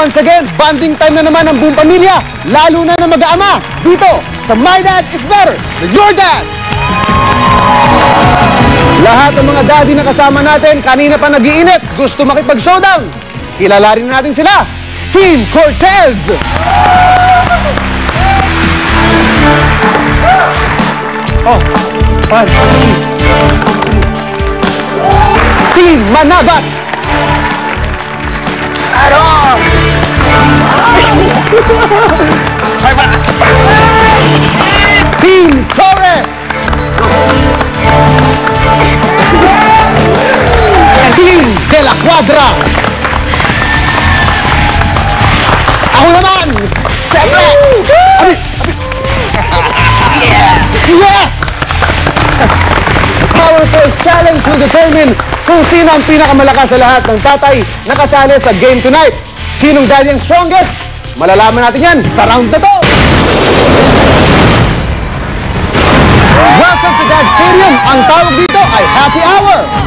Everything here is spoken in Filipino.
once again, bonding time na naman ng buong pamilya, lalo na ng mag-aama, dito sa My Dad is Better than Your Dad! Lahat ng mga daddy na kasama natin, kanina pa nag-iinit, gusto makipag-showdown. Kilala rin natin sila, Team Cortez! Oh, 1, 2, 3. Team Manabat! Team Torres! Team De La Cuadra! Ako naman! Siyempre! Yeah! Power Force Challenge will determine kung sino ang pinakamalakas sa lahat ng tatay na kasali sa game tonight. Sinong daddy ang strongest? Malalaman natin yan sa round na to! Welcome to Dad Stadium! Ang tawag dito ay Happy Hour!